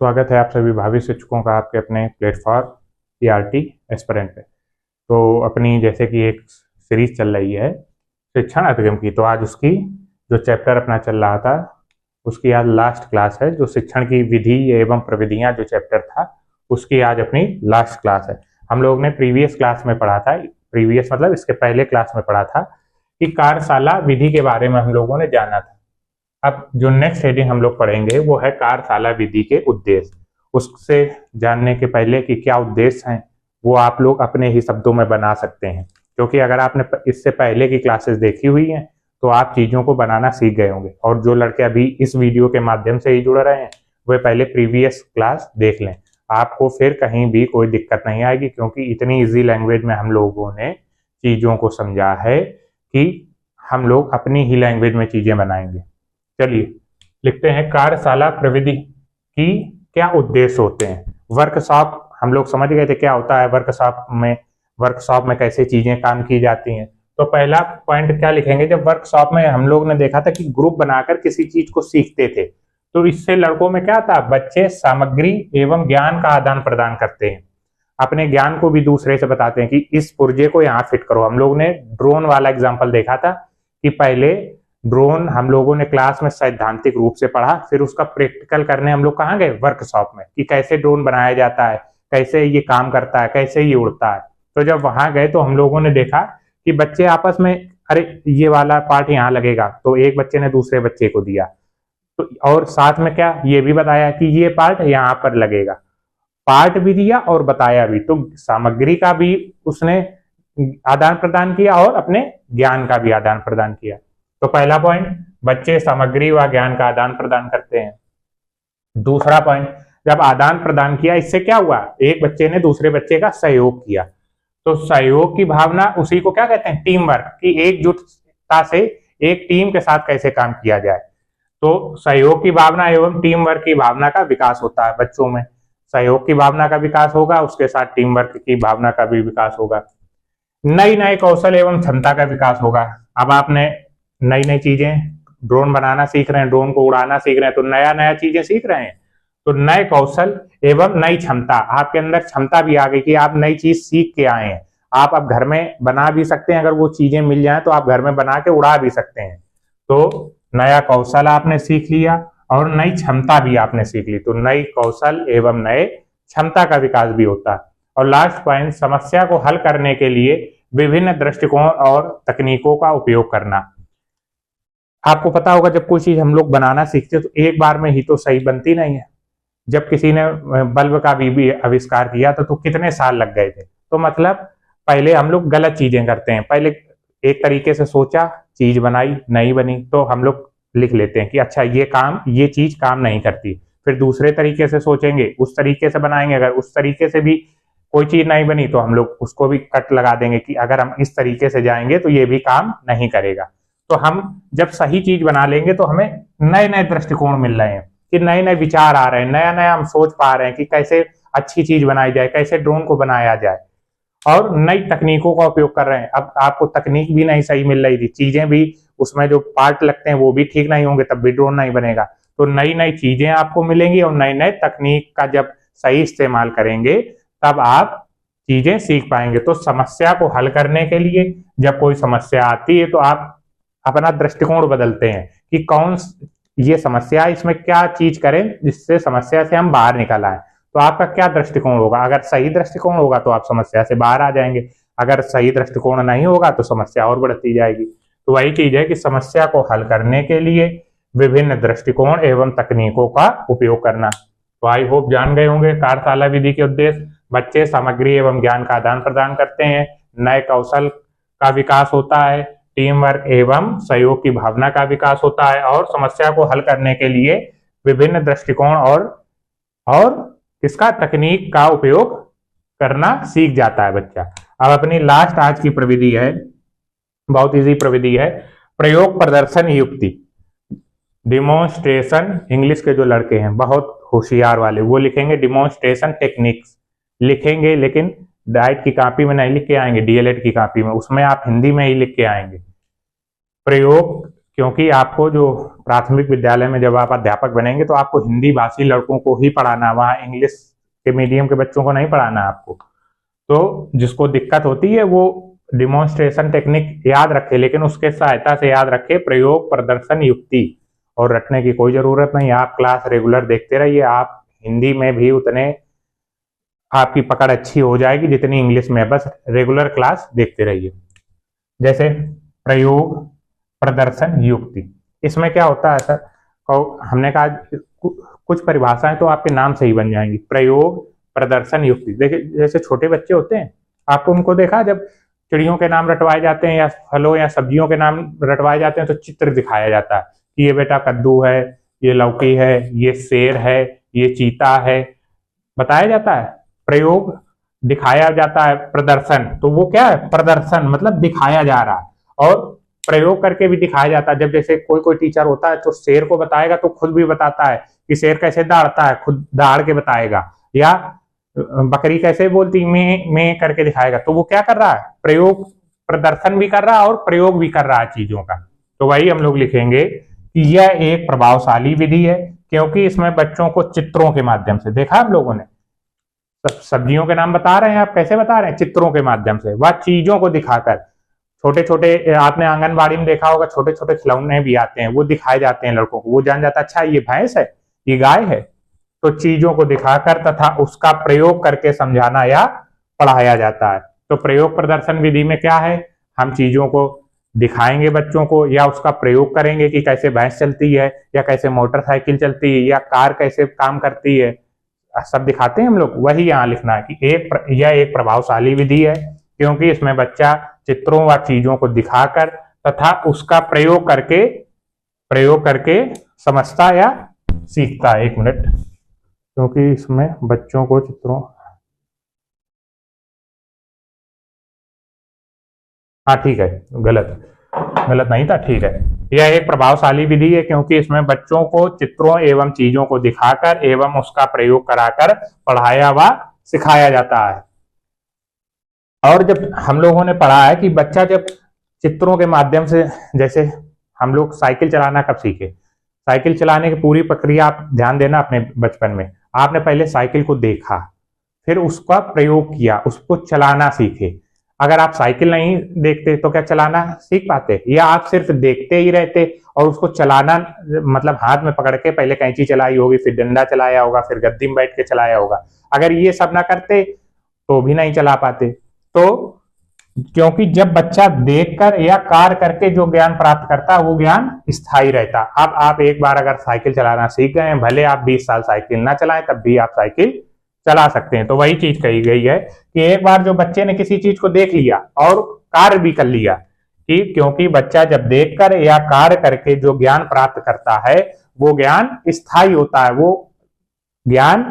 स्वागत है आप सभी भावी शिक्षकों का आपके अपने प्लेटफॉर्म सीआरटी एस्पिरेंट पे। तो अपनी जैसे कि एक सीरीज चल रही है शिक्षण अधिगम की, तो आज उसकी जो चैप्टर अपना चल रहा था उसकी आज लास्ट क्लास है। जो शिक्षण की विधि एवं प्रविधियां जो चैप्टर था उसकी आज अपनी लास्ट क्लास है। हम लोग ने प्रीवियस क्लास में पढ़ा था, प्रीवियस मतलब इसके पहले क्लास में पढ़ा था कि कार्यशाला विधि के बारे में हम लोगों ने जाना था। अब जो नेक्स्ट हेडिंग हम लोग पढ़ेंगे वो है कार्यशाला विधि के उद्देश्य। उससे जानने के पहले कि क्या उद्देश्य हैं वो आप लोग अपने ही शब्दों में बना सकते हैं, क्योंकि अगर आपने इससे पहले की क्लासेस देखी हुई हैं तो आप चीज़ों को बनाना सीख गए होंगे। और जो लड़के अभी इस वीडियो के माध्यम से ही जुड़ रहे हैं वे पहले प्रीवियस क्लास देख लें, आपको फिर कहीं भी कोई दिक्कत नहीं आएगी, क्योंकि इतनी ईजी लैंग्वेज में हम लोगों ने चीज़ों को समझा है कि हम लोग अपनी ही लैंग्वेज में चीज़ें बनाएंगे। चलिए लिखते हैं, कार्यशाला प्रविधि की क्या उद्देश्य होते हैं। वर्कशॉप हम लोग समझ गए थे क्या होता है वर्कशॉप में कैसे चीजें काम की जाती हैं। तो पहला पॉइंट क्या लिखेंगे, जब वर्कशॉप में हम लोग ने देखा था कि ग्रुप बनाकर किसी चीज को सीखते थे, तो इससे लड़कों में क्या था, बच्चे सामग्री एवं ज्ञान का आदान प्रदान करते हैं, अपने ज्ञान को भी दूसरे से बताते हैं कि इस पुर्जे को यहाँ फिट करो। हम लोग ने ड्रोन वाला एग्जाम्पल देखा था कि पहले ड्रोन हम लोगों ने क्लास में सैद्धांतिक रूप से पढ़ा, फिर उसका प्रैक्टिकल करने हम लोग कहाँ गए, वर्कशॉप में, कि कैसे ड्रोन बनाया जाता है, कैसे ये काम करता है, कैसे ये उड़ता है। तो जब वहां गए तो हम लोगों ने देखा कि बच्चे आपस में, अरे ये वाला पार्ट यहाँ लगेगा, तो एक बच्चे ने दूसरे बच्चे को दिया, तो और साथ में क्या ये भी बताया कि ये पार्ट यहाँ पर लगेगा, पार्ट भी दिया और बताया भी। तो सामग्री का भी उसने आदान प्रदान किया और अपने ज्ञान का भी आदान प्रदान किया। तो पहला पॉइंट, बच्चे सामग्री व ज्ञान का आदान प्रदान करते हैं। दूसरा पॉइंट, जब आदान प्रदान किया इससे क्या हुआ, एक बच्चे ने दूसरे बच्चे का सहयोग किया। तो सहयोग की भावना, उसी को क्या कहते हैं, टीम वर्क, की एकजुटता से एक टीम के साथ कैसे काम किया जाए। तो सहयोग की भावना एवं टीम वर्क की भावना का विकास होता है बच्चों में। सहयोग की भावना का विकास होगा, उसके साथ टीम वर्क की भावना का भी विकास होगा। नई नए कौशल एवं क्षमता का विकास होगा। अब आपने नई नई चीजें, ड्रोन बनाना सीख रहे हैं, ड्रोन को उड़ाना सीख रहे हैं, तो नया नया चीजें सीख रहे हैं, तो नए कौशल एवं नई क्षमता, आपके अंदर क्षमता भी आ गई कि आप नई चीज सीख के आए हैं। आप अब घर में बना भी सकते हैं, अगर वो चीजें मिल जाए तो आप घर में बना के उड़ा भी सकते हैं। तो नया कौशल आपने सीख लिया और नई क्षमता भी आपने सीख ली, तो नई कौशल एवं नए क्षमता का विकास भी होता है। और लास्ट पॉइंट, समस्या को हल करने के लिए विभिन्न दृष्टिकोण और तकनीकों का उपयोग करना। आपको पता होगा जब कोई चीज हम लोग बनाना सीखते हैं तो एक बार में ही तो सही बनती नहीं है। जब किसी ने बल्ब का भी आविष्कार किया तो कितने साल लग गए थे। तो मतलब पहले हम लोग गलत चीजें करते हैं, पहले एक तरीके से सोचा, चीज बनाई, नहीं बनी, तो हम लोग लिख लेते हैं कि अच्छा ये चीज काम नहीं करती। फिर दूसरे तरीके से सोचेंगे, उस तरीके से बनाएंगे, अगर उस तरीके से भी कोई चीज नहीं बनी तो हम लोग उसको भी कट लगा देंगे कि अगर हम इस तरीके से जाएंगे तो ये भी काम नहीं करेगा। तो हम जब सही चीज बना लेंगे तो हमें नए नए दृष्टिकोण मिल रहे हैं, कि नए नए विचार आ रहे हैं, नया नया हम सोच पा रहे हैं कि कैसे अच्छी चीज बनाई जाए, कैसे ड्रोन को बनाया जाए, और नई तकनीकों का उपयोग कर रहे हैं। अब आपको तकनीक भी नहीं सही मिल रही थी, चीजें भी उसमें जो पार्ट लगते हैं वो भी ठीक नहीं होंगे, तब भी ड्रोन नहीं बनेगा। तो नई नई चीजें आपको मिलेंगी और नए नए तकनीक का जब सही इस्तेमाल करेंगे तब आप चीजें सीख पाएंगे। तो समस्या को हल करने के लिए जब कोई समस्या आती है तो आप अपना दृष्टिकोण बदलते हैं कि कौन ये समस्या, इसमें क्या चीज करें जिससे समस्या से हम बाहर निकल आए। तो आपका क्या दृष्टिकोण होगा, अगर सही दृष्टिकोण होगा तो आप समस्या से बाहर आ जाएंगे, अगर सही दृष्टिकोण नहीं होगा तो समस्या और बढ़ती जाएगी। तो वही चीज है कि समस्या को हल करने के लिए विभिन्न दृष्टिकोण एवं तकनीकों का उपयोग करना। तो आई होप जान गए होंगे कार्यशाला विधि के उद्देश्य। बच्चे सामग्री एवं ज्ञान का आदान प्रदान करते हैं, नए कौशल का विकास होता है, टीम वर्क एवं सहयोग की भावना का विकास होता है, और समस्या को हल करने के लिए विभिन्न दृष्टिकोण और इसका तकनीक का उपयोग करना सीख जाता है बच्चा। अब अपनी लास्ट आज की प्रविधि है, बहुत इजी प्रविधि है, प्रयोग प्रदर्शन युक्ति, डिमोन्स्ट्रेशन। इंग्लिश के जो लड़के हैं बहुत होशियार वाले, वो लिखेंगे डिमोन्स्ट्रेशन टेक्निक्स लिखेंगे, लेकिन डाइट की कॉपी में नहीं लिख के आएंगे, डीएलएड की कॉपी में, उसमें आप हिंदी में ही लिख के आएंगे। प्रयोग क्योंकि आपको जो प्राथमिक विद्यालय में जब आप अध्यापक बनेंगे तो आपको हिंदी भाषी लड़कों को ही पढ़ाना, वहाँ इंग्लिश के मीडियम के बच्चों को नहीं पढ़ाना आपको। तो जिसको दिक्कत होती है वो डिमॉन्स्ट्रेशन टेक्निक याद रखे, लेकिन उसके सहायता से याद रखे प्रयोग, प्रदर्शन, युक्ति, और रटने की कोई जरूरत नहीं। आप क्लास रेगुलर देखते रहिए, आप हिंदी में भी उतने आपकी पकड़ अच्छी हो जाएगी जितनी इंग्लिश में। बस रेगुलर क्लास देखते रहिए। जैसे प्रयोग, प्रदर्शन, युक्ति, इसमें क्या होता है सर, हमने कहा कुछ परिभाषाएं तो आपके नाम से ही बन जाएंगी। प्रयोग, प्रदर्शन, युक्ति। देखिए जैसे छोटे बच्चे होते हैं, आपको उनको देखा जब चिड़ियों के नाम रटवाए जाते हैं या फलों या सब्जियों के नाम रटवाए जाते हैं तो चित्र दिखाया जाता है कि ये बेटा कद्दू है, ये लौकी है, ये सेर है, ये चीता है, बताया जाता है। प्रयोग दिखाया जाता है, प्रदर्शन तो वो क्या है, प्रदर्शन मतलब दिखाया जा रहा है, और प्रयोग करके भी दिखाया जाता है। जब जैसे कोई टीचर होता है तो शेर को बताएगा तो खुद भी बताता है कि शेर कैसे दौड़ता है, खुद दौड़ के बताएगा, या बकरी कैसे बोलती में करके दिखाएगा। तो वो क्या कर रहा है, प्रयोग, प्रदर्शन भी कर रहा है और प्रयोग भी कर रहा है चीजों का। तो वही हम लोग लिखेंगे कि यह एक प्रभावशाली विधि है क्योंकि इसमें बच्चों को चित्रों के माध्यम से, देखा हम लोगों ने सब्जियों के नाम बता रहे हैं, आप कैसे बता रहे हैं, चित्रों के माध्यम से, वह चीजों को दिखाकर। छोटे छोटे आपने आंगनबाड़ी में देखा होगा, छोटे छोटे खिलौने भी आते हैं, वो दिखाए जाते हैं लड़कों को, वो जान जाता अच्छा ये भैंस है, ये गाय है। तो चीजों को दिखाकर तथा उसका प्रयोग करके समझाना या पढ़ाया जाता है। तो प्रयोग प्रदर्शन विधि में क्या है, हम चीजों को दिखाएंगे बच्चों को या उसका प्रयोग करेंगे कि कैसे भैंस चलती है या कैसे मोटरसाइकिल चलती है या कार कैसे काम करती है, सब दिखाते हैं हम लोग। वही यहाँ लिखना है कि यह एक प्रभावशाली विधि है क्योंकि इसमें बच्चा चित्रों व चीजों को दिखाकर तथा उसका प्रयोग करके समझता या सीखता है। एक मिनट, क्योंकि इसमें बच्चों को चित्रों, हाँ ठीक है, गलत नहीं था, ठीक है। यह एक प्रभावशाली विधि है क्योंकि इसमें बच्चों को चित्रों एवं चीजों को दिखाकर एवं उसका प्रयोग कराकर पढ़ाया व सिखाया जाता है। और जब हम लोगों ने पढ़ा है कि बच्चा जब चित्रों के माध्यम से, जैसे हम लोग साइकिल चलाना कब सीखे, साइकिल चलाने की पूरी प्रक्रिया आप ध्यान देना अपने बचपन में। आपने पहले साइकिल को देखा, फिर उसका प्रयोग किया, उसको चलाना सीखे। अगर आप साइकिल नहीं देखते तो क्या चलाना सीख पाते, या आप सिर्फ देखते ही रहते और उसको चलाना मतलब हाथ में पकड़ के पहले कैंची चलाई होगी, फिर डंडा चलाया होगा, फिर गद्दी में बैठ के चलाया होगा। अगर ये सब ना करते तो भी नहीं चला पाते। तो क्योंकि जब बच्चा देखकर या कार्य करके जो ज्ञान प्राप्त करता है वो ज्ञान स्थायी रहता। अब आप एक बार अगर साइकिल चलाना सीख गए, भले आप 20 साल साइकिल ना चलाएं तब भी आप साइकिल चला सकते हैं। तो वही चीज कही गई है कि एक बार जो बच्चे ने किसी चीज को देख लिया और कार्य भी कर लिया, कि क्योंकि बच्चा जब देखकर या कार्य करके जो ज्ञान प्राप्त करता है वो ज्ञान स्थायी होता है। वो ज्ञान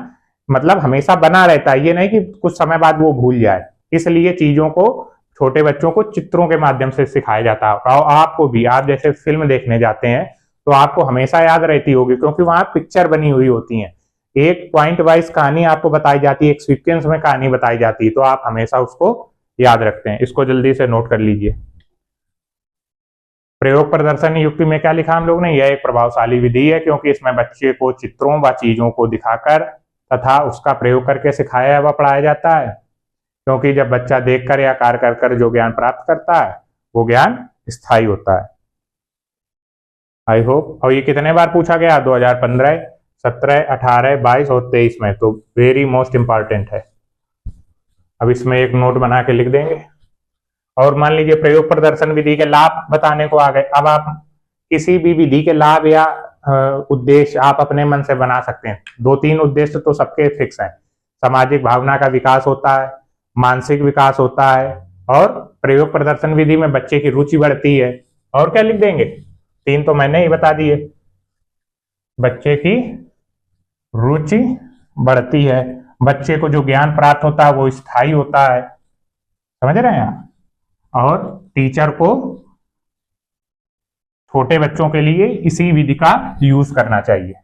मतलब हमेशा बना रहता है, ये नहीं कि कुछ समय बाद वो भूल जाए। इसलिए चीजों को छोटे बच्चों को चित्रों के माध्यम से सिखाया जाता है। और आपको भी, आप जैसे फिल्म देखने जाते हैं तो आपको हमेशा याद रहती होगी क्योंकि वहां पिक्चर बनी हुई होती है, एक पॉइंट वाइज कहानी आपको बताई जाती है, एक सीक्वेंस में कहानी बताई जाती है, तो आप हमेशा उसको याद रखते हैं। इसको जल्दी से नोट कर लीजिए। प्रयोग प्रदर्शन युक्ति में क्या लिखा हम लोग ने, यह एक प्रभावशाली विधि है क्योंकि इसमें बच्चे को चित्रों व चीजों को दिखाकर तथा उसका प्रयोग करके सिखाया व पढ़ाया जाता है। क्योंकि जब बच्चा देखकर या कार्य कर जो ज्ञान प्राप्त करता है वो ज्ञान स्थायी होता है। I hope. और ये कितने बार पूछा गया, 2015, 17, 18, 22 और 23 में, तो वेरी मोस्ट इंपॉर्टेंट है। अब इसमें एक नोट बना के लिख देंगे। और मान लीजिए प्रयोग प्रदर्शन विधि के लाभ बताने को आ गए। अब आप किसी भी विधि के लाभ या उद्देश्य आप अपने मन से बना सकते हैं। 2-3 उद्देश्य तो सबके फिक्स हैं। सामाजिक भावना का विकास होता है, मानसिक विकास होता है, और प्रयोग प्रदर्शन विधि में बच्चे की रुचि बढ़ती है। और क्या लिख देंगे, 3 तो मैंने ही बता दिए। बच्चे की रुचि बढ़ती है, बच्चे को जो ज्ञान प्राप्त होता है वो स्थायी होता है, समझ रहे हैं आप। और टीचर को छोटे बच्चों के लिए इसी विधि का यूज करना चाहिए।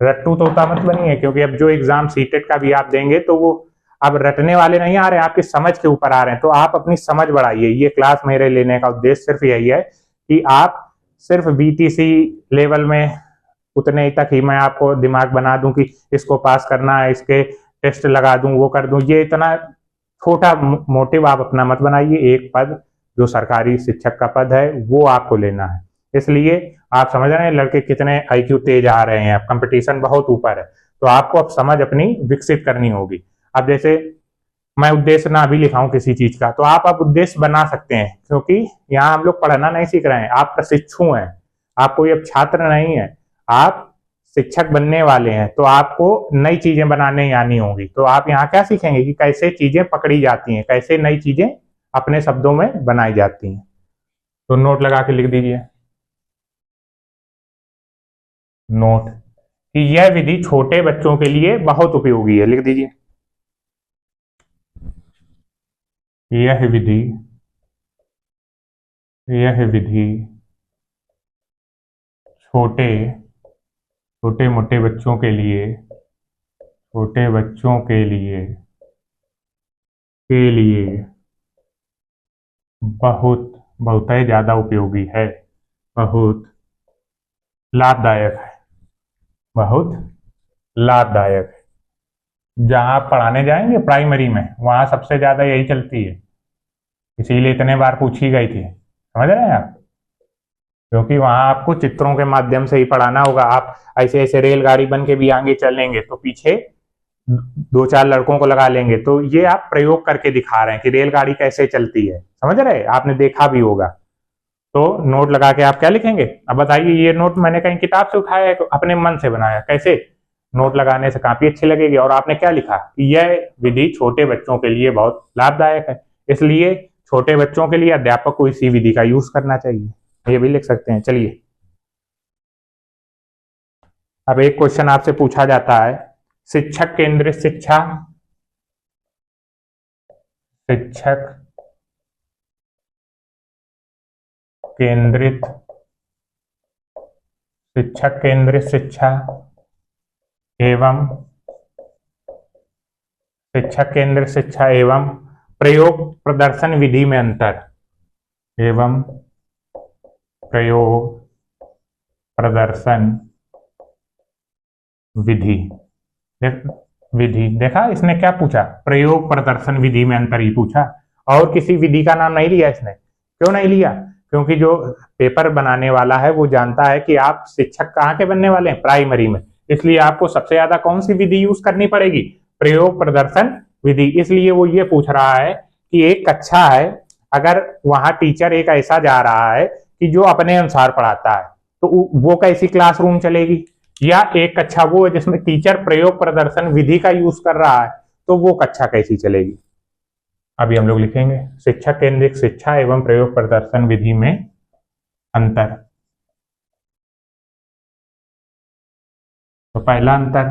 रट्टू तोता मत बनिए, क्योंकि अब जो एग्जाम सीटेट का भी आप देंगे तो वो अब रटने वाले नहीं आ रहे, आपकी समझ के ऊपर आ रहे हैं। तो आप अपनी समझ बढ़ाइए। ये क्लास मेरे लेने का उद्देश्य सिर्फ यही है कि आप सिर्फ बीटीसी लेवल में उतने ही तक ही मैं आपको दिमाग बना दूं कि इसको पास करना है, इसके टेस्ट लगा दूं, वो कर दूं, ये इतना छोटा मोटिव आप अपना मत बनाइए। एक पद जो सरकारी शिक्षक का पद है वो आपको लेना है। इसलिए आप समझ रहे हैं लड़के कितने आईक्यू तेज आ रहे हैं, अब कंपटीशन बहुत ऊपर है, तो आपको अब समझ अपनी विकसित करनी होगी। अब जैसे मैं उद्देश्य ना भी लिखाऊं किसी चीज का, तो आप अब उद्देश्य बना सकते हैं, क्योंकि यहाँ हम लोग पढ़ना नहीं सीख रहे हैं, आप प्रशिक्षु हैं, आप कोई अब छात्र नहीं है, आप शिक्षक बनने वाले हैं, तो आपको नई चीजें बनाने आनी होंगी। तो आप यहाँ क्या सीखेंगे कि कैसे चीजें पकड़ी जाती हैं, कैसे नई चीजें अपने शब्दों में बनाई जाती हैं। तो नोट लगा के लिख दीजिए, नोट कि यह विधि छोटे बच्चों के लिए बहुत उपयोगी है। लिख दीजिए, यह विधि छोटे छोटे मोटे बच्चों के लिए बहुत बहुत ही ज्यादा उपयोगी है, बहुत लाभदायक है, बहुत लाभदायक है। जहां आप पढ़ाने जाएंगे प्राइमरी में, वहां सबसे ज्यादा यही चलती है, इसीलिए इतने बार पूछी गई थी। समझ रहे हैं आप, क्योंकि वहां आपको चित्रों के माध्यम से ही पढ़ाना होगा। आप ऐसे ऐसे रेलगाड़ी बन के भी आगे चलेंगे तो पीछे दो चार लड़कों को लगा लेंगे, तो ये आप प्रयोग करके दिखा रहे हैं कि रेलगाड़ी कैसे चलती है। समझ रहे हैं, आपने देखा भी होगा। तो नोट लगा के आप क्या लिखेंगे, अब बताइए। ये नोट मैंने कहीं किताब से उठाया है, अपने मन से बनाया, कैसे? नोट लगाने से काफी अच्छी लगेगी। और आपने क्या लिखा कि यह विधि छोटे बच्चों के लिए बहुत लाभदायक है, इसलिए छोटे बच्चों के लिए अध्यापक को इसी विधि का यूज करना चाहिए। ये भी लिख सकते हैं। चलिए, अब एक क्वेश्चन आपसे पूछा जाता है, शिक्षक केंद्रित शिक्षा, शिक्षक केंद्रित शिक्षा एवं प्रयोग प्रदर्शन विधि में अंतर, एवं प्रयोग प्रदर्शन विधि। देखा इसने क्या पूछा, प्रयोग प्रदर्शन विधि में अंतर ही पूछा, और किसी विधि का नाम नहीं लिया इसने। क्यों नहीं लिया? क्योंकि जो पेपर बनाने वाला है वो जानता है कि आप शिक्षक कहाँ के बनने वाले हैं, प्राइमरी में, इसलिए आपको सबसे ज्यादा कौन सी विधि यूज करनी पड़ेगी, प्रयोग प्रदर्शन विधि। इसलिए वो ये पूछ रहा है कि एक कक्षा है, अगर वहां टीचर एक ऐसा जा रहा है कि जो अपने अनुसार पढ़ाता है, तो वो कैसी क्लासरूम चलेगी, या एक कक्षा वो है जिसमें टीचर प्रयोग प्रदर्शन विधि का यूज कर रहा है, तो वो कक्षा कैसी चलेगी। अभी हम लोग लिखेंगे शिक्षक केंद्रित शिक्षा एवं प्रयोग प्रदर्शन विधि में अंतर। तो पहला अंतर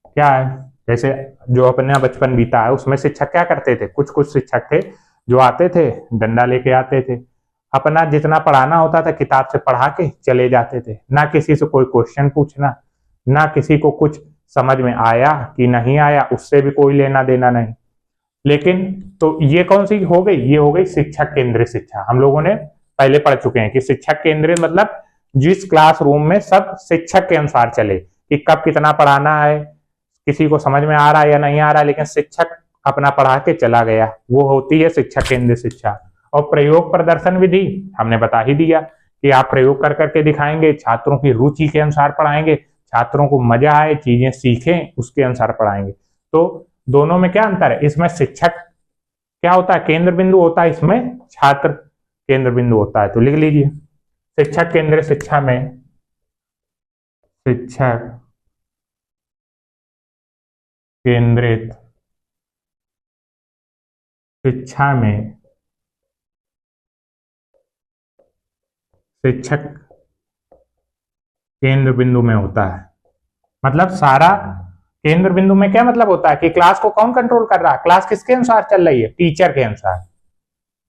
क्या है, जैसे जो अपना बचपन बीता है उसमें शिक्षक क्या करते थे, कुछ कुछ शिक्षक थे जो आते थे, डंडा लेके आते थे, अपना जितना पढ़ाना होता था किताब से पढ़ा के चले जाते थे, ना किसी से कोई क्वेश्चन पूछना, ना किसी को कुछ समझ में आया कि नहीं आया उससे भी कोई लेना देना नहीं। लेकिन तो ये कौन सी हो गई, ये हो गई शिक्षक केंद्रित शिक्षा। हम लोगों ने पहले पढ़ चुके हैं कि शिक्षक केंद्रित मतलब जिस क्लासरूम में सब शिक्षक के अनुसार चले, कि कब कितना पढ़ाना है, किसी को समझ में आ रहा है या नहीं आ रहा है, लेकिन शिक्षक अपना पढ़ा के चला गया, वो होती है शिक्षक केंद्रित शिक्षा। और प्रयोग प्रदर्शन विधि हमने बता ही दिया कि आप प्रयोग कर करके दिखाएंगे, छात्रों की रुचि के अनुसार पढ़ाएंगे, छात्रों को मजा आए, चीजें सीखें, उसके अनुसार पढ़ाएंगे। तो दोनों में क्या अंतर है, इसमें शिक्षक क्या होता है, केंद्र बिंदु होता है, इसमें छात्र केंद्र बिंदु होता है। तो लिख लीजिए शिक्षक केंद्रित शिक्षा में, शिक्षक केंद्रित शिक्षा में शिक्षक केंद्र बिंदु में होता है। मतलब सारा केंद्र बिंदु में क्या मतलब होता है कि क्लास को कौन कंट्रोल कर रहा है, क्लास किसके अनुसार चल रही है, टीचर के अनुसार।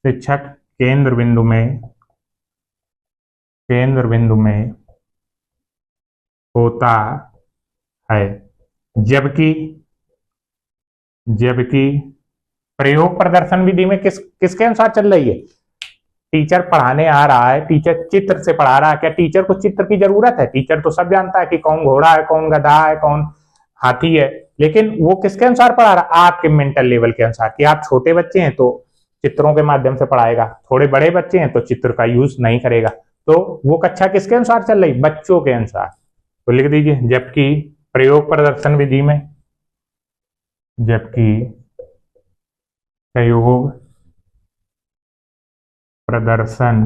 शिक्षक केंद्र बिंदु में होता है, जबकि प्रयोग प्रदर्शन विधि में किसके अनुसार चल रही है, टीचर पढ़ाने आ रहा है, टीचर चित्र से पढ़ा रहा है, क्या टीचर को चित्र की जरूरत है? टीचर तो सब जानता है कि कौन घोड़ा है, कौन गधा है, कौन हाथी है, लेकिन वो किसके अनुसार पढ़ा रहा है? आपके मेंटल लेवल के अनुसार, कि आप छोटे बच्चे हैं तो चित्रों के माध्यम से पढ़ाएगा, थोड़े बड़े बच्चे हैं तो चित्र का यूज नहीं करेगा। तो वो कक्षा किसके अनुसार चल रही? बच्चों के अनुसार। तो लिख दीजिए, जबकि प्रयोग प्रदर्शन विधि में, जबकि प्रयोग प्रदर्शन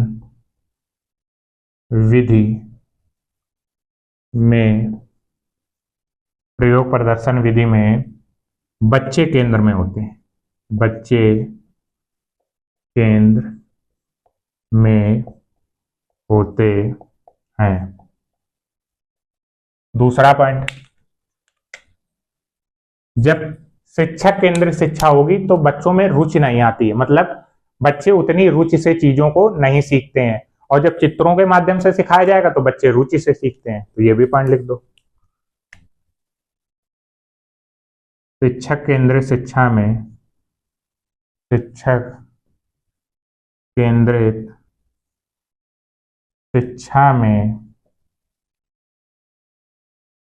विधि में, प्रयोग प्रदर्शन विधि में बच्चे केंद्र में होते हैं, बच्चे केंद्र में होते हैं। दूसरा पॉइंट, जब शिक्षक केंद्रित शिक्षा होगी तो बच्चों में रुचि नहीं आती है, मतलब बच्चे उतनी रुचि से चीजों को नहीं सीखते हैं, और जब चित्रों के माध्यम से सिखाया जाएगा तो बच्चे रुचि से सीखते हैं। तो ये भी पॉइंट लिख दो। शिक्षक केंद्रित शिक्षा में, शिक्षक केंद्रित शिक्षा में,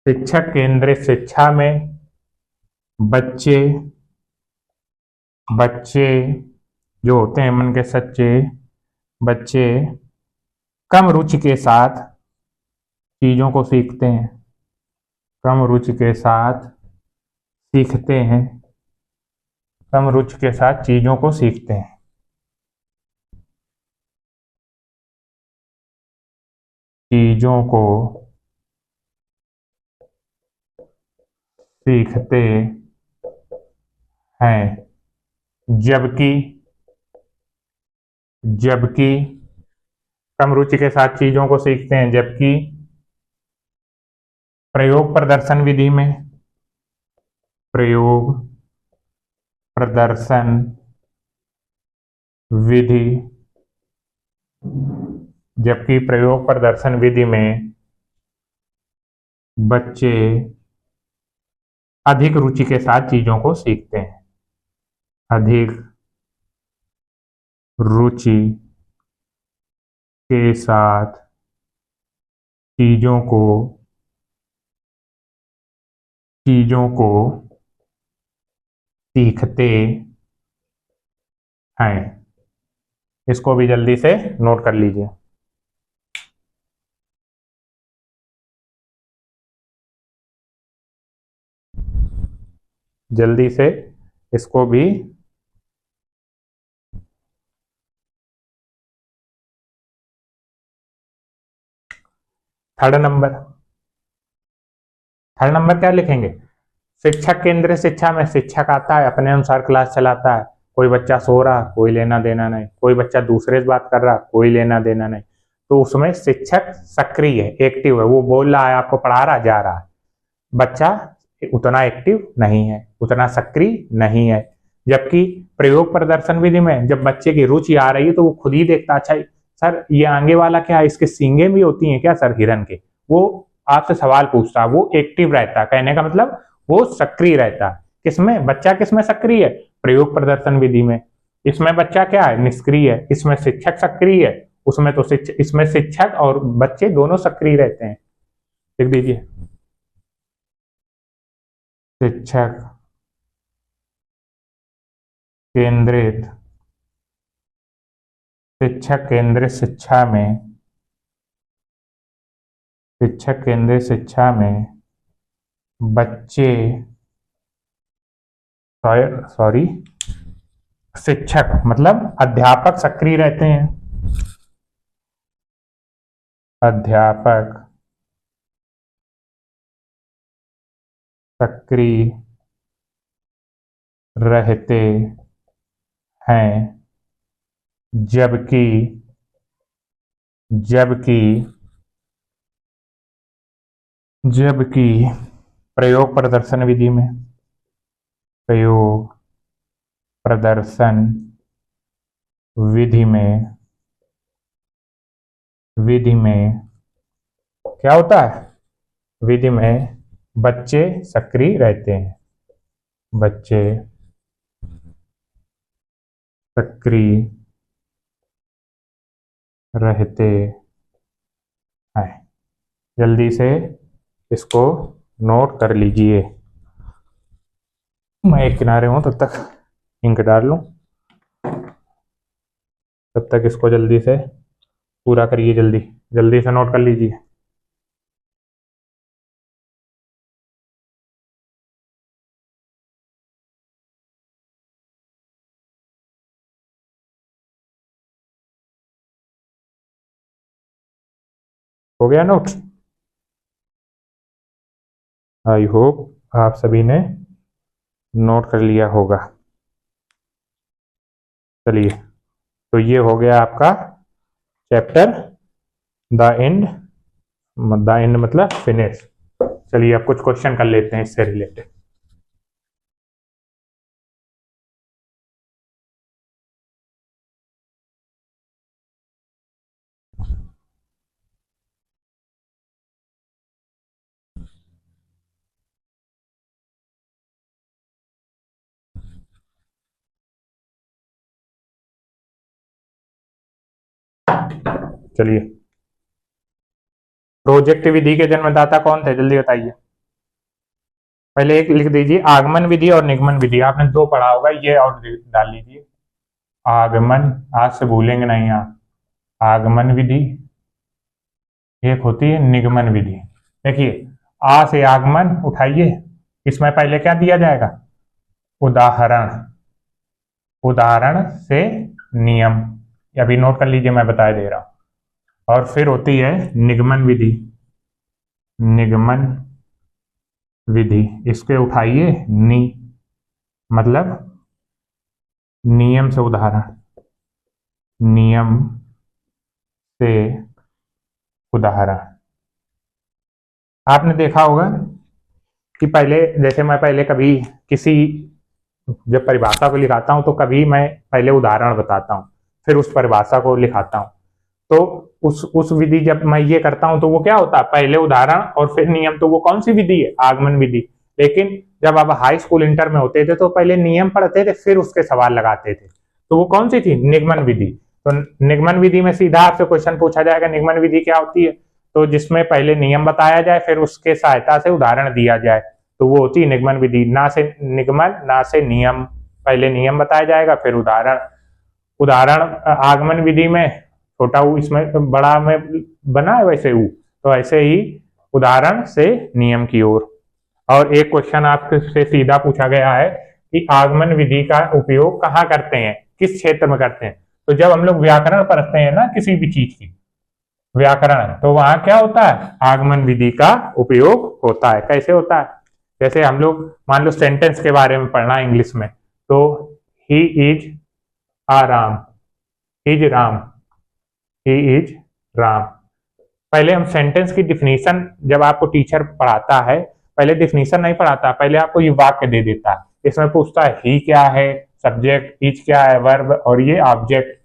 शिक्षक केंद्रित शिक्षा में बच्चे जो होते हैं मन के सच्चे, बच्चे कम रुचि के साथ चीजों को सीखते हैं, कम रुचि के साथ सीखते हैं, कम रुचि के साथ चीजों को सीखते हैं। चीजों को सीखते हैं, जबकि कम रुचि के साथ चीजों को सीखते हैं, जबकि प्रयोग प्रदर्शन विधि में, प्रयोग प्रदर्शन विधि, जबकि प्रयोग प्रदर्शन विधि में बच्चे अधिक रुचि के साथ चीजों को सीखते हैं, अधिक रुचि के साथ चीजों को सीखते हैं। इसको भी जल्दी से नोट कर लीजिए। जल्दी से इसको भी थर्ड नंबर क्या लिखेंगे? शिक्षक केंद्रित शिक्षा में शिक्षक आता है, अपने अनुसार क्लास चलाता है, कोई बच्चा सो रहा, कोई लेना देना नहीं, कोई बच्चा दूसरे से बात कर रहा, कोई लेना देना नहीं, तो उसमें शिक्षक सक्रिय है, एक्टिव है, वो बोल रहा है, आपको पढ़ा रहा, जा रहा है। बच्चा उतना एक्टिव नहीं है, उतना सक्रिय नहीं है। जबकि प्रयोग प्रदर्शन विधि में जब बच्चे की रुचि आ रही है तो वो खुद ही देखता, अच्छा सर ये आगे वाला क्या है, इसके सींगे भी होती हैं क्या सर हिरन के, वो आपसे सवाल पूछता, वो एक्टिव रहता। कहने का मतलब वो सक्रिय रहता है। किसमें? बच्चा किसमें सक्रिय है? प्रयोग प्रदर्शन विधि में। इसमें बच्चा क्या है? निष्क्रिय है। इसमें शिक्षक सक्रिय है, उसमें तो इसमें शिक्षक और बच्चे दोनों सक्रिय रहते हैं। लिख दीजिए, शिक्षक केंद्रित शिक्षा में, शिक्षक केंद्रित शिक्षा में बच्चे सॉरी शिक्षक मतलब अध्यापक सक्रिय रहते हैं, अध्यापक सक्रिय रहते हैं, जबकि प्रयोग प्रदर्शन विधि में, प्रयोग प्रदर्शन विधि में क्या होता है? विधि में बच्चे सक्रिय रहते हैं, बच्चे सक्रिय रहते हैं। जल्दी से इसको नोट कर लीजिए। मैं एक किनारे हूं, तब तक इंक डाल लूं, तब तक इसको जल्दी से पूरा करिए। जल्दी जल्दी से नोट कर लीजिए। हो गया नोट? आई होप आप सभी ने नोट कर लिया होगा। चलिए, तो ये हो गया आपका chapter the end. The end मतलब फिनिश। चलिए अब कुछ क्वेश्चन कर लेते हैं इससे रिलेटेड। चलिए, प्रोजेक्ट विधि के जन्मदाता कौन थे, जल्दी बताइए। पहले एक लिख दीजिए, आगमन विधि और निगमन विधि। आपने दो पढ़ा होगा, ये और डाल लीजिए। आगमन, आज से भूलेंगे नहीं आप। आगमन विधि, एक होती है निगमन विधि। देखिए, आ से आगमन उठाइए, इसमें पहले क्या दिया जाएगा, उदाहरण। उदाहरण से नियम, अभी नोट कर लीजिए, मैं बता दे रहा हूं। और फिर होती है निगमन विधि। निगमन विधि, इसके उठाइए नी, मतलब नियम से उदाहरण। नियम से उदाहरण। आपने देखा होगा कि पहले, जैसे मैं पहले कभी किसी, जब परिभाषा को लिखाता हूं तो कभी मैं पहले उदाहरण बताता हूं, फिर उस परिभाषा को लिखाता हूं। तो उस विधि जब मैं ये करता हूं तो वो क्या होता है, पहले उदाहरण और फिर नियम। तो वो कौन सी विधि है, आगमन विधि। लेकिन जब आप हाई स्कूल इंटर में होते थे तो पहले नियम पढ़ते थे, फिर उसके सवाल लगाते थे। तो वो कौन सी थी, निगमन विधि। तो निगमन विधि में सीधा आपसे क्वेश्चन पूछा जाएगा, निगमन विधि क्या होती है, तो जिसमें पहले नियम बताया जाए, फिर उसके सहायता से उदाहरण दिया जाए, तो वो होती है निगमन विधि। ना से निगमन, ना से नियम। पहले नियम बताया जाएगा, फिर उदाहरण। उदाहरण आगमन विधि में छोटा ऊ, इसमें बड़ा में बना है वैसे ऊ, तो ऐसे ही उदाहरण से नियम की ओर। और एक क्वेश्चन आपसे सीधा पूछा गया है कि आगमन विधि का उपयोग कहाँ करते हैं, किस क्षेत्र में करते हैं। तो जब हम लोग व्याकरण पढ़ते हैं ना किसी भी चीज की, व्याकरण, तो वहां क्या होता है, आगमन विधि का उपयोग होता है। कैसे होता है, जैसे हम लोग मान लो सेंटेंस के बारे में पढ़ना इंग्लिश में, तो he is a Ram, is Ram, he is Ram. पहले हम सेंटेंस की डिफिनीशन, जब आपको टीचर पढ़ाता है, पहले डिफिनीशन नहीं पढ़ाता, पहले आपको ये वाक्य दे देता है। इसमें पूछता है ही क्या है, सब्जेक्ट, इज क्या है, वर्ब, और ये ऑब्जेक्ट।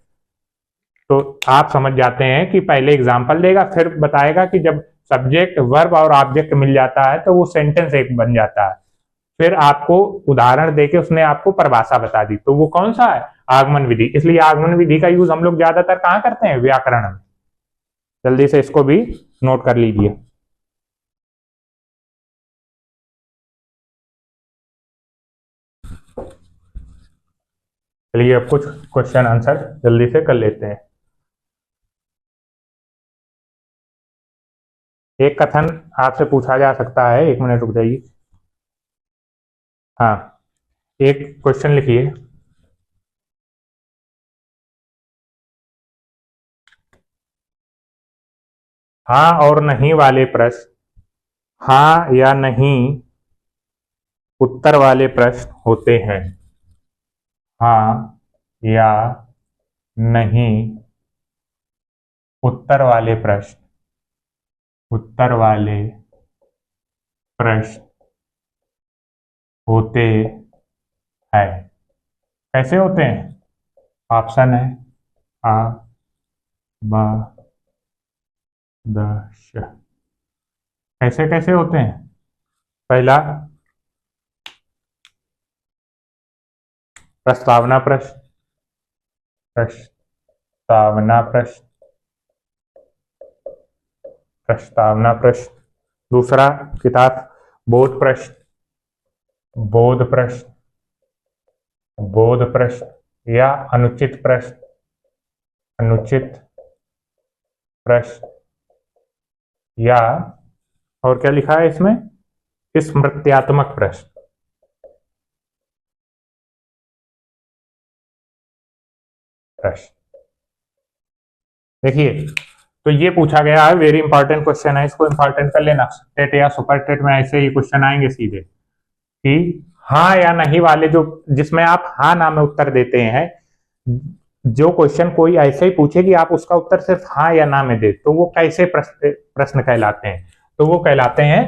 तो आप समझ जाते हैं कि पहले एग्जाम्पल देगा, फिर बताएगा कि जब सब्जेक्ट, वर्ब और ऑब्जेक्ट मिल जाता है तो वो सेंटेंस एक बन जाता है। फिर आपको उदाहरण देके उसने आपको परिभाषा बता दी, तो वो कौन सा है, आगमन विधि। इसलिए आगमन विधि का यूज हम लोग ज्यादातर कहाँ करते हैं, व्याकरण में। जल्दी से इसको भी नोट कर लीजिए। चलिए अब कुछ क्वेश्चन आंसर जल्दी से कर लेते हैं। एक कथन आपसे पूछा जा सकता है, एक मिनट रुक जाइए। हाँ, एक क्वेश्चन लिखिए। हाँ और नहीं वाले प्रश्न, हाँ या नहीं उत्तर वाले प्रश्न होते हैं। हाँ या नहीं उत्तर वाले प्रश्न, उत्तर वाले प्रश्न होते हैं। कैसे होते हैं, ऑप्शन है आ, ब, द, श। कैसे कैसे होते हैं, पहला प्रस्तावना प्रश्न, प्रस्तावना प्रश्न। प्रस्तावना प्रश्न। दूसरा किताब बोध प्रश्न, बोध प्रश्न, बोध प्रश्न या अनुचित प्रश्न, अनुचित प्रश्न या और क्या लिखा है इसमें, स्मृत्यात्मक प्रश्न। प्रश्न देखिए, तो ये पूछा गया है, वेरी इंपॉर्टेंट क्वेश्चन है, इसको इंपॉर्टेंट कर लेना। टेट या सुपर टेट में ऐसे ही क्वेश्चन आएंगे सीधे कि हाँ या नहीं वाले, जो जिसमें आप हाँ ना में उत्तर देते हैं। जो क्वेश्चन कोई ऐसे ही पूछे कि आप उसका उत्तर सिर्फ हाँ या ना में दे, तो वो कैसे प्रश्न कहलाते हैं, तो वो कहलाते हैं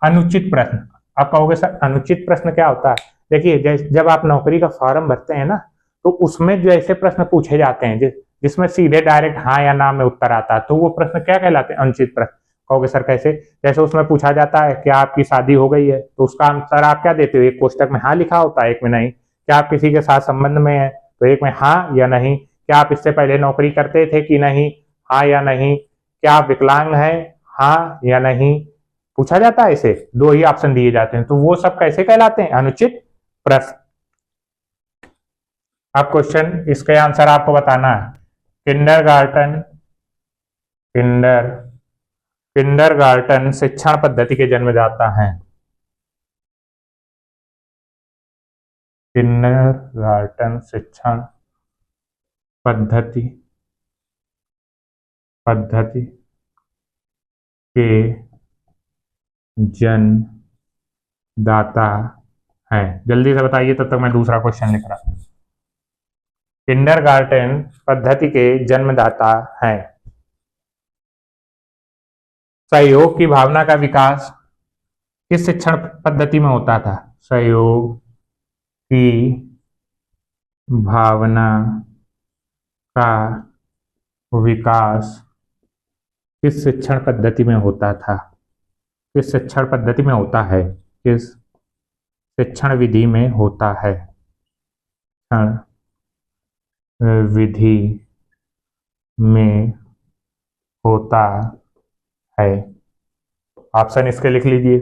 अनुचित प्रश्न। आप कहोगे सर अनुचित प्रश्न क्या होता है? देखिए, जब आप नौकरी का फॉर्म भरते हैं ना, तो उसमें जो ऐसे प्रश्न पूछे जाते हैं जिसमें सीधे डायरेक्ट हाँ या ना में उत्तर आता है, तो वो प्रश्न क्या कहलाते हैं? अनुचित प्रश्न। कहोगे सर कैसे? जैसे उसमें पूछा जाता है क्या आपकी शादी हो गई है, तो उसका आंसर आप क्या देते हो? एक कोष्टक में हाँ लिखा होता है, एक में नहीं। क्या आप किसी के साथ संबंध में है, तो एक में हाँ या नहीं। क्या आप इससे पहले नौकरी करते थे कि नहीं, हाँ या नहीं। क्या आप विकलांग हैं, हाँ या नहीं। पूछा जाता है, इसे दो ही ऑप्शन दिए जाते हैं, तो वो सब कैसे कहलाते हैं? अनुचित प्रश्न। अब क्वेश्चन, इसके आंसर आपको बताना है। किंडरगार्टन किंडरगार्टन शिक्षण पद्धति के जन्मदाता हैं। किंडरगार्टन शिक्षण पद्धति के जन्मदाता हैं। जल्दी से बताइए, तब तक मैं दूसरा क्वेश्चन लिख रहा हूं। किंडरगार्टन पद्धति के जन्मदाता हैं। सहयोग की भावना का विकास किस शिक्षण पद्धति में होता था? सहयोग की भावना का विकास किस शिक्षण पद्धति में होता था? किस शिक्षण पद्धति में होता है? किस शिक्षण विधि में होता है? शिक्षण विधि में होता है। ऑप्शन इसके लिख लीजिए।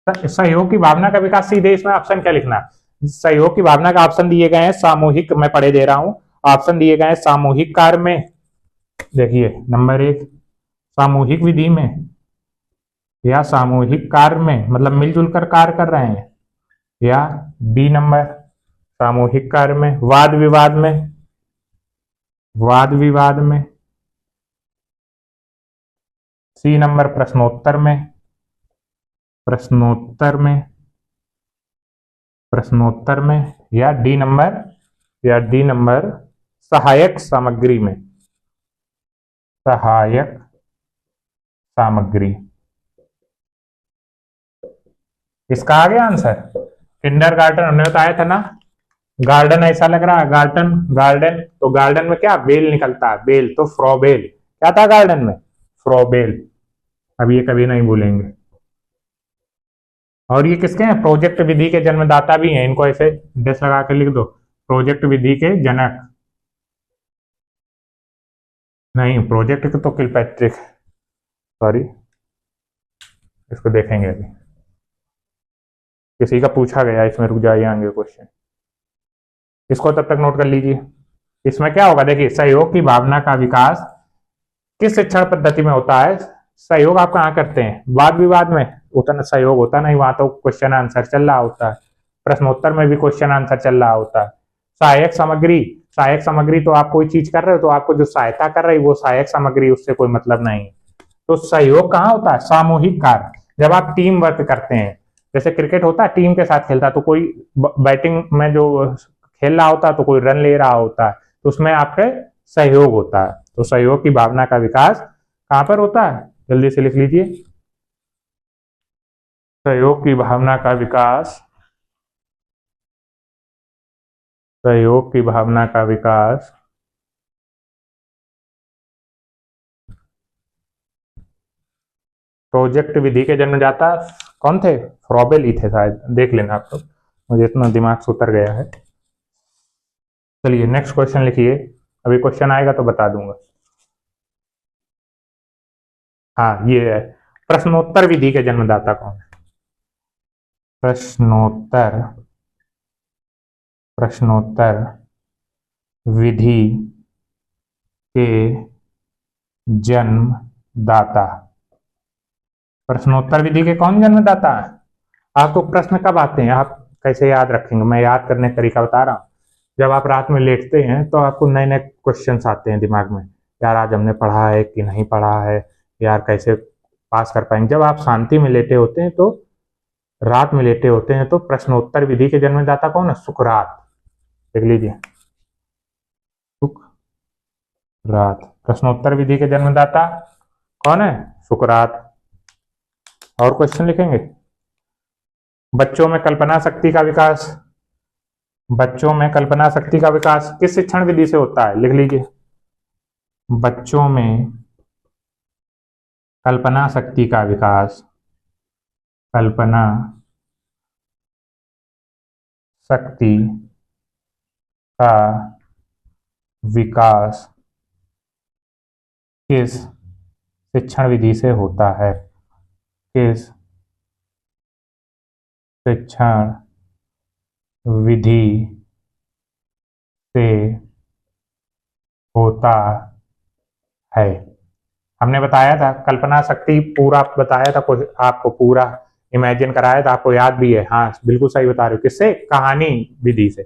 सहयोग की भावना का विकास, सीधे इसमें ऑप्शन क्या लिखना? सहयोग की भावना का ऑप्शन दिए गए हैं सामूहिक, मैं पढ़े दे रहा हूं। ऑप्शन दिए गए हैं सामूहिक कार्य में, देखिए नंबर 1 सामूहिक विधि में या सामूहिक कार्य में, मतलब मिलजुल कर कार्य कर रहे हैं, या बी नंबर सामूहिक कार्य में, वाद विवाद में, सी नंबर प्रश्नोत्तर में, या डी नंबर सहायक सामग्री। इसका आ गया आंसर। किंडरगार्टन हमने बताया था ना, गार्डन ऐसा लग रहा है, गार्डन, तो गार्डन में क्या बेल निकलता है, बेल, तो फ्रोबेल। क्या था गार्डन में? फ्रोबेल। अब ये कभी नहीं भूलेंगे। और ये किसके हैं? प्रोजेक्ट विधि के जन्मदाता भी हैं, इनको ऐसे डेस लगा के लिख दो, प्रोजेक्ट विधि के जनक। नहीं, प्रोजेक्ट तो किलपैट्रिक, सॉरी, इसको देखेंगे अभी, किसी का पूछा गया इसमें, रुक जाइए आगे क्वेश्चन, इसको तब तक नोट कर लीजिए। इसमें क्या होगा, देखिए सहयोग की भावना का विकास किस शिक्षण पद्धति में होता है? सहयोग आप कहाँ करते हैं? वाद विवाद में उतना सहयोग होता नहीं, वहां तो क्वेश्चन आंसर चल रहा होता है। प्रश्नोत्तर में भी क्वेश्चन आंसर चल रहा होता है। सहायक सामग्री तो आप कोई चीज कर रहे हो, तो आपको जो सहायता कर रही है वो सहायक सामग्री, उससे कोई मतलब नहीं। तो सहयोग कहाँ होता है? सामूहिक कार्य, जब आप टीम वर्क करते हैं। जैसे क्रिकेट होता है, टीम के साथ खेलता है, तो कोई बैटिंग में जो खेल रहा होता है, तो कोई रन ले रहा होता है, तो उसमें आपके सहयोग होता है। तो सहयोग की भावना का विकास कहां पर होता है? जल्दी से लिख लीजिए। सहयोग की भावना का विकास, सहयोग की भावना का विकास प्रोजेक्ट विधि के जन्मदाता कौन थे? फ्रोबेल ही थे शायद, देख लेना आप लोग, मुझे इतना दिमाग से उतर गया है। चलिए नेक्स्ट क्वेश्चन लिखिए, अभी क्वेश्चन आएगा तो बता दूंगा। हाँ ये है। प्रश्नोत्तर विधि के जन्मदाता कौन है? प्रश्नोत्तर प्रश्नोत्तर विधि के जन्मदाता। प्रश्नोत्तर विधि के कौन जन्मदाता है? आपको प्रश्न कब आते हैं, आप कैसे याद रखेंगे? मैं याद करने का तरीका बता रहा हूँ। जब आप रात में लेटते हैं तो आपको नए नए क्वेश्चंस आते हैं दिमाग में, यार आज हमने पढ़ा है कि नहीं पढ़ा है, यार कैसे पास कर पाएंगे। जब आप शांति में लेटे होते हैं तो रात में लेटे होते हैं तो प्रश्नोत्तर विधि के जन्मदाता कौन है? सुकरात। देख लीजिए, सुकरात प्रश्नोत्तर विधि के जन्मदाता कौन है? सुकरात। और क्वेश्चन लिखेंगे। बच्चों में कल्पना शक्ति का विकास, बच्चों में कल्पना शक्ति का विकास किस शिक्षण विधि से होता है? लिख लीजिए, बच्चों में कल्पना शक्ति का विकास, कल्पना शक्ति का विकास किस शिक्षण विधि से होता है? किस शिक्षण विधि से होता है? हमने बताया था कल्पना शक्ति, पूरा बताया था कुछ, आपको पूरा इमेजिन कराया था, आपको याद भी है। हाँ बिल्कुल सही बता रहे हो। किससे? कहानी विधि से।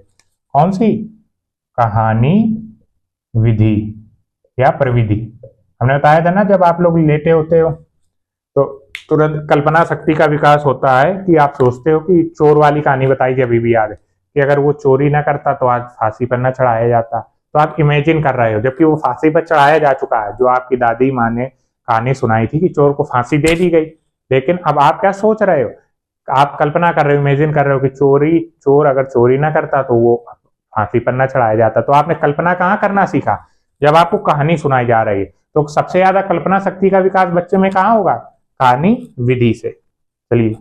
कौन सी? कहानी विधि या प्रविधि। हमने बताया था ना, जब आप लोग लेटे होते हो तो तुरंत कल्पना शक्ति का विकास होता है कि आप सोचते हो कि चोर वाली कहानी बताई थी, अभी भी याद है, कि अगर वो चोरी ना करता तो आज फांसी पर ना चढ़ाया जाता। तो आप इमेजिन कर रहे हो, जबकि वो फांसी पर चढ़ाया जा चुका है। जो आपकी दादी माँ ने कहानी सुनाई थी कि चोर को फांसी दे दी गई, लेकिन अब आप क्या सोच रहे हो? आप कल्पना कर रहे हो, इमेजिन कर रहे हो कि चोर अगर चोरी ना करता तो वो फांसी पर ना चढ़ाया जाता। तो आपने कल्पना कहाँ करना सीखा? जब आपको कहानी सुनाई जा रही है। तो सबसे ज्यादा कल्पना शक्ति का विकास बच्चे में कहाँ होगा? कहानी विधि से। चलिए,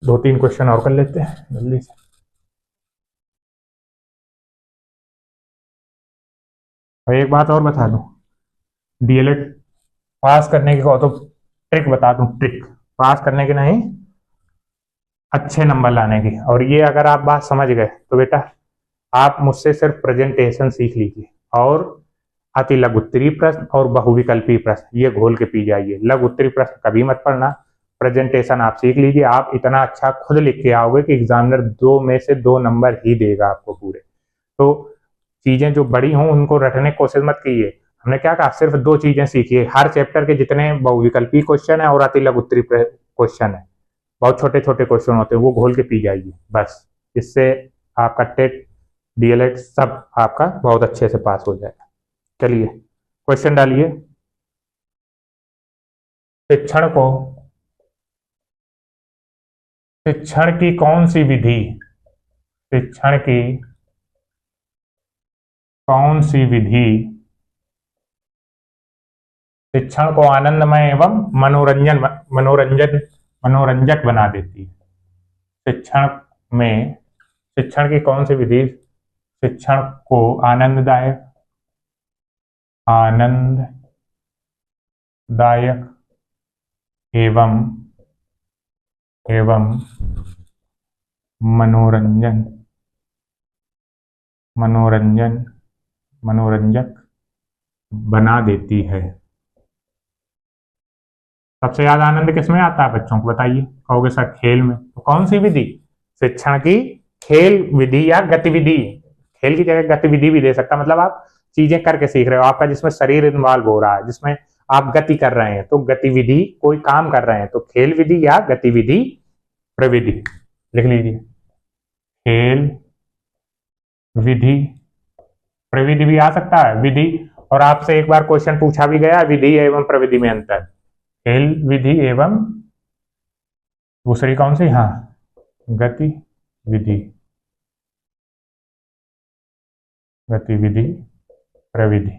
दो तीन क्वेश्चन और कर लेते हैं जल्दी से। और एक बात और बता दूं, डीएलएड पास करने की तो ट्रिक बता दूं, ट्रिक पास करने की नहीं, अच्छे नंबर लाने की। और ये अगर आप बात समझ गए तो बेटा आप मुझसे सिर्फ प्रेजेंटेशन सीख लीजिए, और अति लघु उत्तरी प्रश्न और बहुविकल्पी प्रश्न ये घोल के पी जाइए। लघु उत्तरी प्रश्न कभी मत पढ़ना, प्रेजेंटेशन आप सीख लीजिए। आप इतना अच्छा खुद लिख के आओगे कि एग्जामिनर 2 में से 2 नंबर ही देगा आपको पूरे। तो चीजें जो बड़ी हों उनको रटने की कोशिश मत कीजिए। हमने क्या कहा? सिर्फ 2 चीजें सीखिए। हर चैप्टर के जितने बहुविकल्पी क्वेश्चन है और अति लघु उत्तरी क्वेश्चन है, बहुत छोटे छोटे क्वेश्चन होते हैं, वो घोल के पी जाइए बस। इससे आपका टेट, डीएलएड सब आपका बहुत अच्छे से पास हो जाएगा। चलिए क्वेश्चन डालिए। शिक्षण को, शिक्षण की कौन सी विधि, शिक्षण की कौन सी विधि शिक्षण को आनंदमय एवं मनोरंजन मनोरंजक बना देती है? शिक्षण में, शिक्षण की कौन सी विधि शिक्षण को आनंददायक एवं एवं मनोरंजन मनोरंजक बना देती है? सबसे ज्यादा आनंद किसमें आता है बच्चों को? बताइए। कहोगे सर खेल में, तो कौन सी विधि? शिक्षण की खेल विधि या गतिविधि। खेल की जगह गतिविधि भी दे सकता, मतलब आप चीजें करके सीख रहे हो, आपका जिसमें शरीर इन्वॉल्व हो रहा है, जिसमें आप गति कर रहे हैं, तो गतिविधि, कोई काम कर रहे हैं, तो खेल विधि या गतिविधि प्रविधि। लिख लीजिए, खेल विधि प्रविधि भी आ सकता है, विधि। और आपसे एक बार क्वेश्चन पूछा भी गया, विधि एवं प्रविधि में अंतर। खेल विधि एवं दूसरी कौन सी? हाँ, गतिविधि, गतिविधि प्रविधि।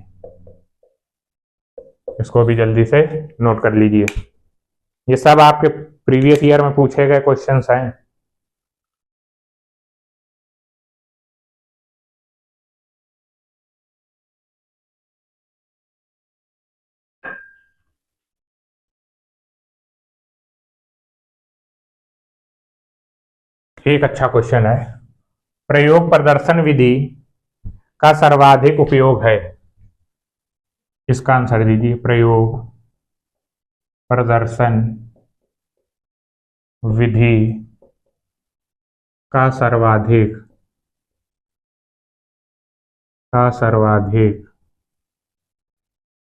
इसको भी जल्दी से नोट कर लीजिए। ये सब आपके प्रीवियस ईयर में पूछे गए क्वेश्चंस हैं। एक अच्छा क्वेश्चन है, प्रयोग प्रदर्शन विधि का सर्वाधिक उपयोग है। इसका आंसर दीजिए। प्रयोग प्रदर्शन विधि का सर्वाधिक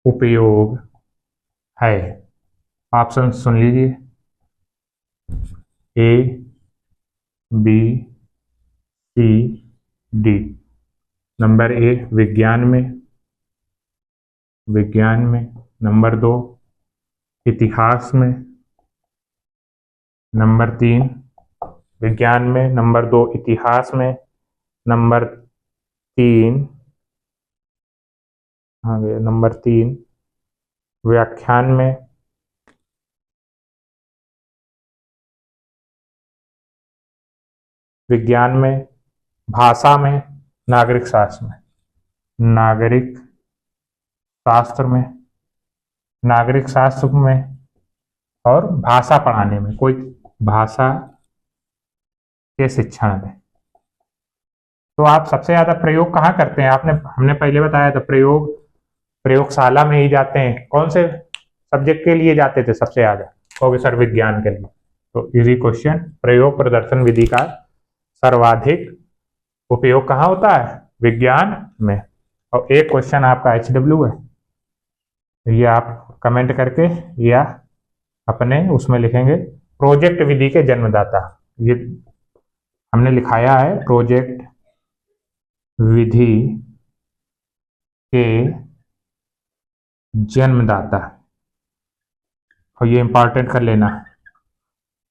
उपयोग है। ऑप्शन सुन लीजिए, A, B, C, D. Number A विज्ञान में, नंबर 2 इतिहास में, नंबर 3 विज्ञान में, नंबर 2 इतिहास में, नंबर 3 नंबर 3 व्याख्यान में, विज्ञान में, भाषा में, नागरिक शास्त्र में। नागरिक शास्त्र में और भाषा पढ़ाने में, कोई भाषा के शिक्षण में। तो आप सबसे ज्यादा प्रयोग कहाँ करते हैं? हमने पहले बताया था, प्रयोगशाला में ही जाते हैं। कौन से सब्जेक्ट के लिए जाते थे सबसे ज्यादा? कहोगे सर विज्ञान के लिए। तो इजी क्वेश्चन, प्रयोग प्रदर्शन विधि का सर्वाधिक उपयोग कहाँ होता है? विज्ञान में। और एक क्वेश्चन आपका HW है, ये आप कमेंट करके या अपने उसमें लिखेंगे, प्रोजेक्ट विधि के जन्मदाता। ये हमने लिखाया है, प्रोजेक्ट विधि के जन्मदाता। और ये इंपॉर्टेंट कर लेना,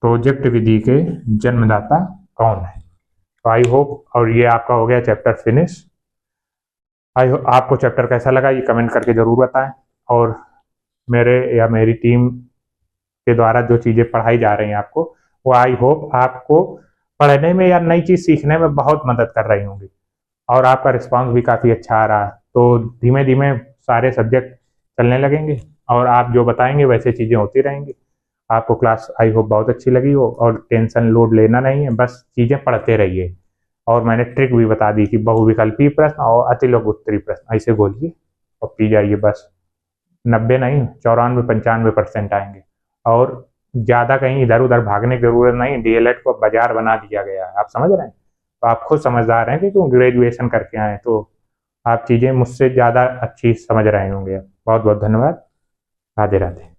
प्रोजेक्ट विधि के जन्मदाता कौन है। तो आई होप, और ये आपका हो गया चैप्टर फिनिश। आई होप आपको चैप्टर कैसा लगा ये कमेंट करके जरूर बताएं। और मेरे या मेरी टीम के द्वारा जो चीजें पढ़ाई जा रही हैं आपको, वो आई होप आपको पढ़ने में या नई चीज सीखने में बहुत मदद कर रही होंगी। और आपका रिस्पांस भी काफी अच्छा आ रहा है। तो धीमे धीमे सारे सब्जेक्ट चलने लगेंगे और आप जो बताएंगे वैसे चीजें होती रहेंगी। आपको क्लास आई होप बहुत अच्छी लगी हो, और टेंशन लोड लेना नहीं है, बस चीजें पढ़ते रहिए। और मैंने ट्रिक भी बता दी कि बहुविकल्पी प्रश्न और अतिलोक उत्तरी प्रश्न ऐसे बोलिए और पी जाइए, बस 90 नहीं 94-95% आएंगे। और ज्यादा कहीं इधर उधर भागने की जरूरत नहीं। DLED को बाजार बना दिया गया है, आप समझ रहे हैं। तो आप खुद समझदार हैं कि क्यों ग्रेजुएशन करके आए, तो आप चीजें मुझसे ज्यादा अच्छी समझ रहे होंगे। बहुत बहुत धन्यवाद। राधे राधे।